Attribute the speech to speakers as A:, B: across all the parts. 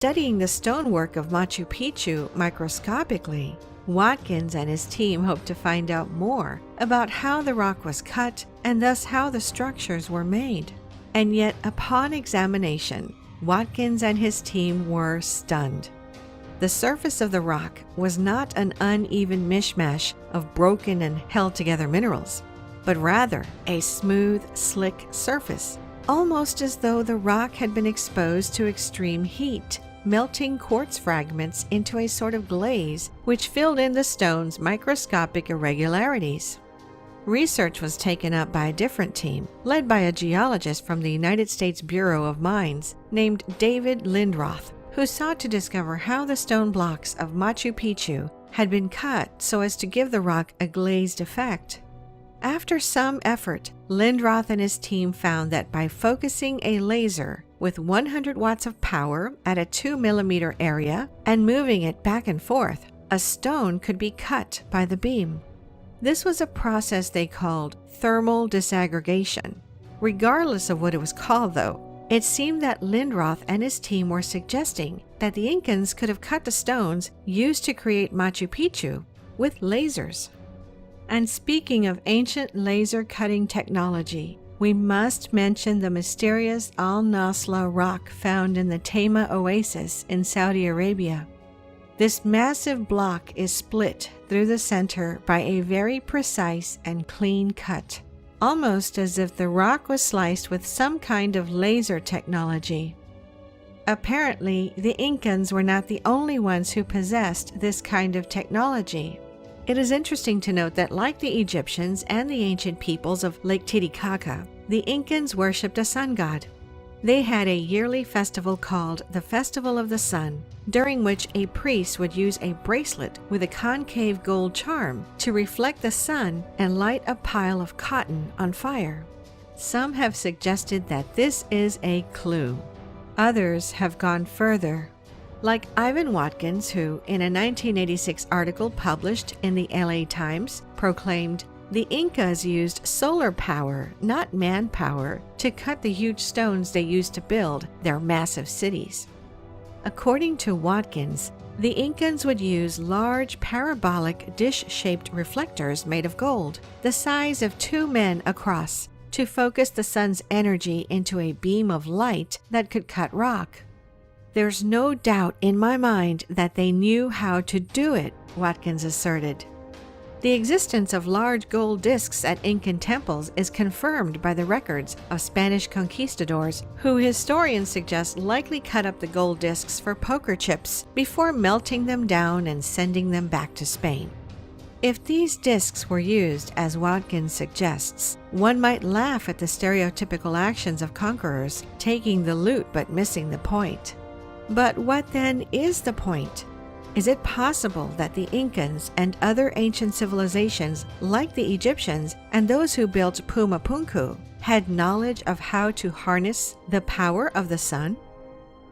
A: Studying the stonework of Machu Picchu microscopically, Watkins and his team hoped to find out more about how the rock was cut and thus how the structures were made. And yet, upon examination, Watkins and his team were stunned. The surface of the rock was not an uneven mishmash of broken and held-together minerals, but rather a smooth, slick surface, almost as though the rock had been exposed to extreme heat, melting quartz fragments into a sort of glaze which filled in the stone's microscopic irregularities. Research was taken up by a different team, led by a geologist from the United States Bureau of Mines named David Lindroth, who sought to discover how the stone blocks of Machu Picchu had been cut so as to give the rock a glazed effect. After some effort, Lindroth and his team found that by focusing a laser with 100 watts of power at a 2 millimeter area and moving it back and forth, a stone could be cut by the beam. This was a process they called thermal disaggregation. Regardless of what it was called, though, it seemed that Lindroth and his team were suggesting that the Incans could have cut the stones used to create Machu Picchu with lasers. And speaking of ancient laser cutting technology, we must mention the mysterious Al-Nasla rock found in the Tema Oasis in Saudi Arabia. This massive block is split through the center by a very precise and clean cut, almost as if the rock was sliced with some kind of laser technology. Apparently, the Incans were not the only ones who possessed this kind of technology. It is interesting to note that, like the Egyptians and the ancient peoples of Lake Titicaca, the Incans worshipped a sun god. They had a yearly festival called the Festival of the Sun, during which a priest would use a bracelet with a concave gold charm to reflect the sun and light a pile of cotton on fire. Some have suggested that this is a clue. Others have gone further, like Ivan Watkins, who, in a 1986 article published in the LA Times, proclaimed, "The Incas used solar power, not manpower, to cut the huge stones they used to build their massive cities." According to Watkins, the Incans would use large parabolic dish-shaped reflectors made of gold, the size of 2 men across, to focus the sun's energy into a beam of light that could cut rock. "There's no doubt in my mind that they knew how to do it," Watkins asserted. The existence of large gold discs at Incan temples is confirmed by the records of Spanish conquistadors, who historians suggest likely cut up the gold discs for poker chips before melting them down and sending them back to Spain. If these discs were used, as Watkins suggests, one might laugh at the stereotypical actions of conquerors, taking the loot but missing the point. But what then is the point? Is it possible that the Incans and other ancient civilizations, like the Egyptians and those who built Pumapunku, had knowledge of how to harness the power of the sun?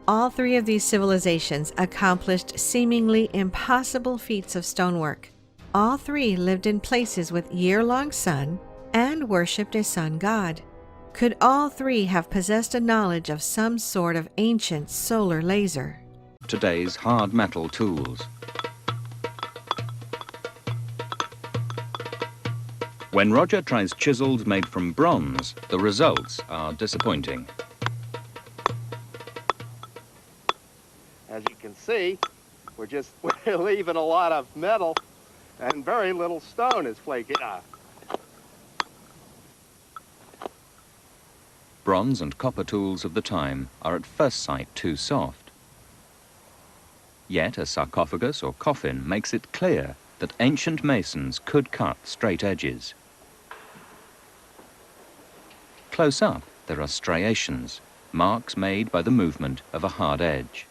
A: All 3 of these civilizations accomplished seemingly impossible feats of stonework. All 3 lived in places with year-long sun and worshipped a sun god. Could all 3 have possessed a knowledge of some sort of ancient solar laser?
B: Today's hard metal tools. When Roger tries chisels made from bronze, the results are disappointing.
C: As you can see, we're leaving a lot of metal and very little stone is flaking off.
B: Bronze and copper tools of the time are at first sight too soft. Yet a sarcophagus or coffin makes it clear that ancient masons could cut straight edges. Close up, there are striations, marks made by the movement of a hard edge.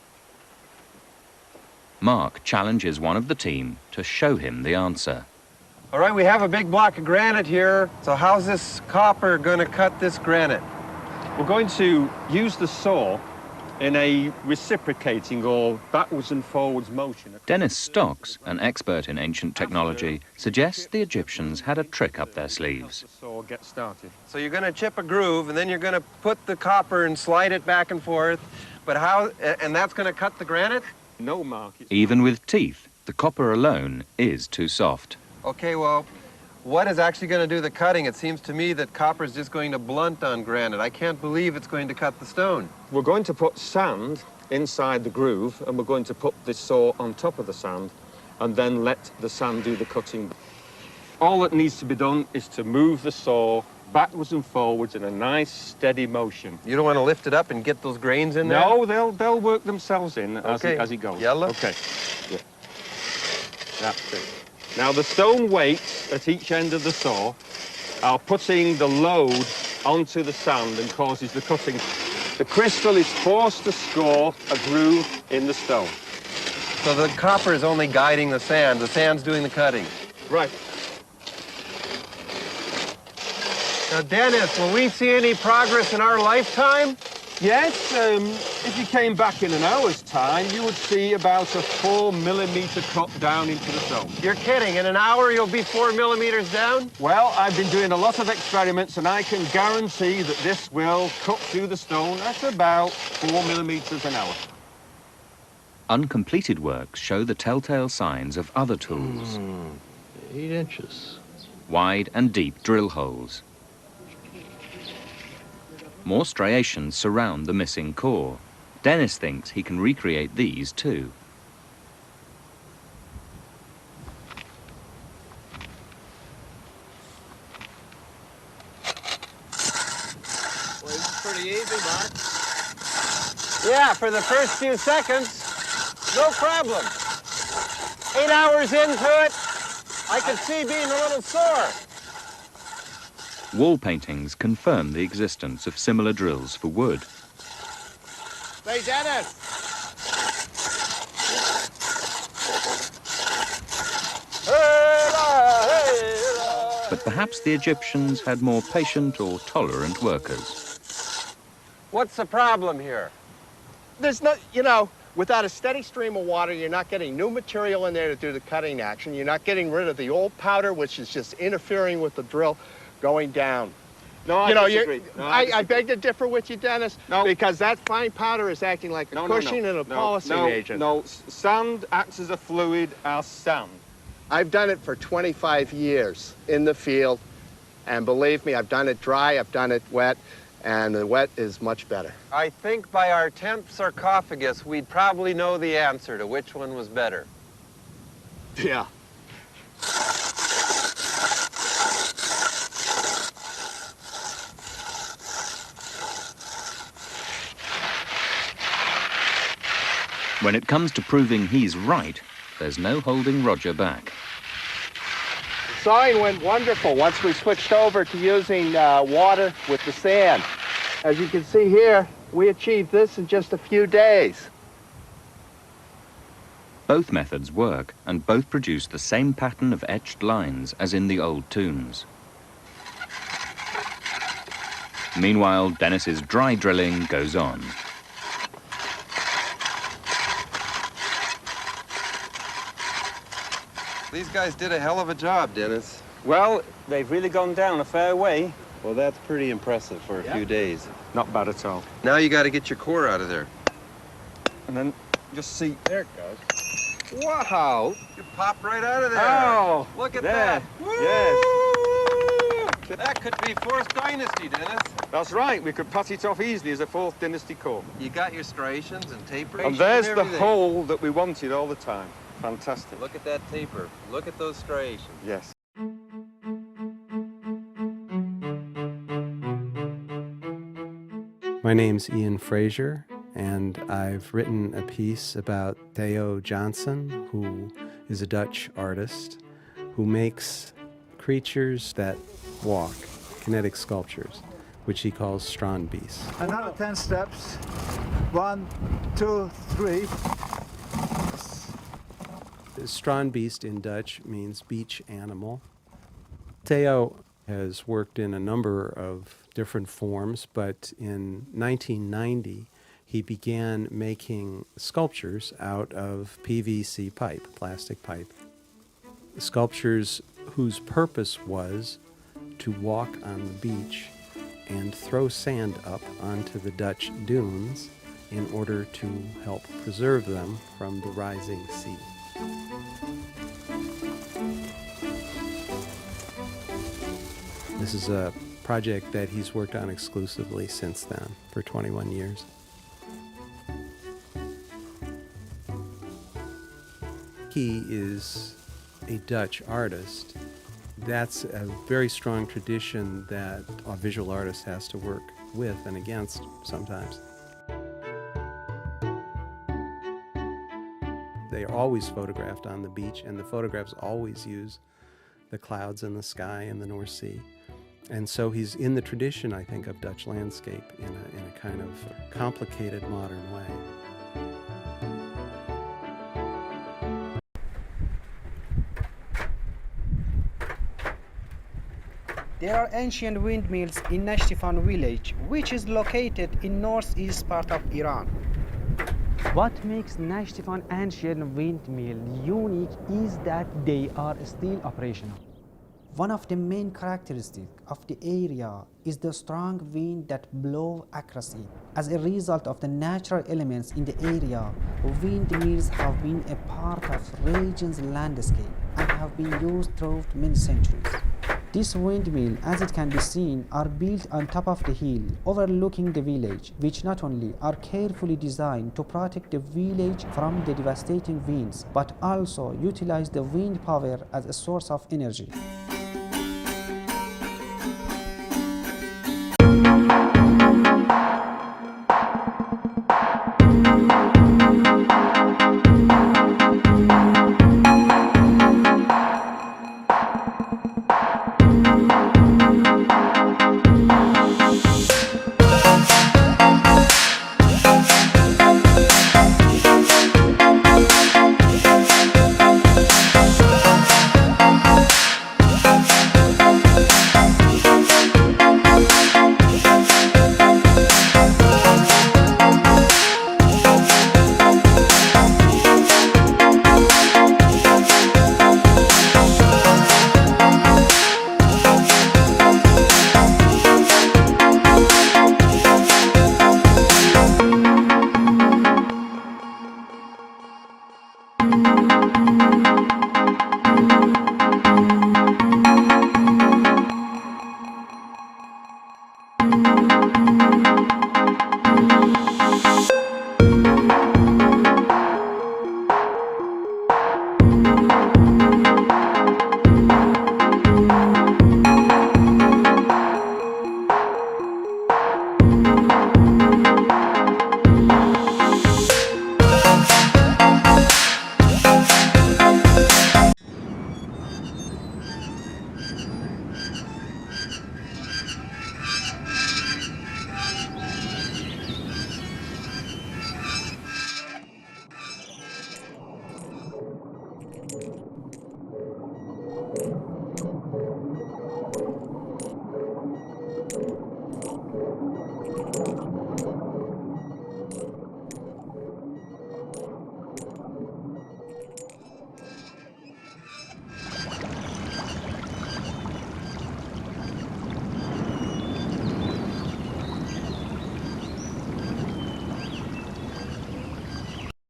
B: Mark challenges one of the team to show him the answer.
D: All right, we have a big block of granite here. So how's this copper going to cut this granite?
E: We're going to use the saw in a reciprocating or backwards and forwards motion.
B: Dennis Stocks, an expert in ancient technology, suggests the Egyptians had a trick up their sleeves.
E: The saw get started.
D: So you're going to chip a groove, and then you're going to put the copper and slide it back and forth but how, and that's going to cut the granite?
E: No, Mark.
B: Even with teeth, the copper alone is too soft.
D: Okay, well, what is actually going to do the cutting? It seems to me that copper is just going to blunt on granite. I can't believe it's going to cut the stone.
E: We're going to put sand inside the groove, and we're going to put this saw on top of the sand, and then let the sand do the cutting. All that needs to be done is to move the saw backwards and forwards in a nice, steady motion.
D: You don't want to lift it up and get those grains in there?
E: No, they'll work themselves in as it goes.
D: Yellow?
E: Okay. Yeah. That's it. Now, the stone weights at each end of the saw are putting the load onto the sand and causes the cutting. The crystal is forced to score a groove in the stone.
D: So the copper is only guiding the sand's doing the cutting.
E: Right.
D: Now, Dennis, will we see any progress in our lifetime?
E: Yes, if you came back in an hour's time, you would see about a 4mm cut down into the stone.
D: You're kidding. In an hour, you'll be 4 millimeters down?
E: Well, I've been doing a lot of experiments, and I can guarantee that this will cut through the stone at about 4mm an hour.
B: Uncompleted works show the telltale signs of other tools.
C: 8 inches.
B: Wide and deep drill holes. More striations surround the missing core. Dennis thinks he can recreate these too.
C: Well, it's pretty easy, Mark.
D: Yeah, for the first few seconds, no problem. 8 hours into it, I could see being a little sore.
B: Wall paintings confirm the existence of similar drills for wood.
C: Say, Dennis.
B: But perhaps the Egyptians had more patient or tolerant workers.
D: What's the problem here?
C: There's no, you know, without a steady stream of water, you're not getting new material in there to do the cutting action. You're not getting rid of the old powder, which is just interfering with the drill going down.
E: No, I disagree. No,
C: I beg to differ with you, Dennis,
E: No.
C: because that fine powder is acting like a cushion and a polishing agent.
E: No, sand acts as a fluid as sand.
C: I've done it for 25 years in the field, and believe me, I've done it dry, I've done it wet, and the wet is much better.
D: I think by our 10th sarcophagus, we'd probably know the answer to which one was better.
C: Yeah.
B: When it comes to proving he's right, there's no holding Roger back.
C: The sawing went wonderful once we switched over to using water with the sand. As you can see here, we achieved this in just a few days.
B: Both methods work, and both produce the same pattern of etched lines as in the old tombs. Meanwhile, Dennis's dry drilling goes on.
D: These guys did a hell of a job, Dennis.
E: Well, they've really gone down a fair way.
D: Well, that's pretty impressive for a few days.
E: Not bad at all.
D: Now you got to get your core out of there.
E: And then just see.
D: There it goes. Wow! You popped right out of there.
E: Oh,
D: Look at
E: there.
D: that.
E: Yes.
D: That could be fourth dynasty, Dennis.
E: That's right. We could pat it off easily as a fourth dynasty core.
D: You got your striations and taper.
E: And there's the hole that we wanted all the time. Fantastic.
D: Look at that taper. Look at those striations.
E: Yes.
F: My name's Ian Fraser, and I've written a piece about Theo Johnson, who is a Dutch artist who makes creatures that walk, kinetic sculptures, which he calls Strandbeests.
G: Another 10 steps. 1, 2, 3.
F: Strandbeest in Dutch means beach animal. Theo has worked in a number of different forms, but in 1990 he began making sculptures out of PVC pipe, plastic pipe. Sculptures whose purpose was to walk on the beach and throw sand up onto the Dutch dunes in order to help preserve them from the rising sea. This is a project that he's worked on exclusively since then for 21 years. He is a Dutch artist. That's a very strong tradition that a visual artist has to work with and against sometimes. They are always photographed on the beach, and the photographs always use the clouds and the sky and the North Sea. And so he's in the tradition, I think, of Dutch landscape in a kind of complicated modern way.
H: There are ancient windmills in Nashtifan village, which is located in northeast part of Iran. What makes Nashtifan ancient windmill unique is that they are still operational. One of the main characteristics of the area is the strong wind that blows across it. As a result of the natural elements in the area, windmills have been a part of region's landscape and have been used throughout many centuries. This windmill, as it can be seen, are built on top of the hill overlooking the village, which not only are carefully designed to protect the village from the devastating winds, but also utilize the wind power as a source of energy.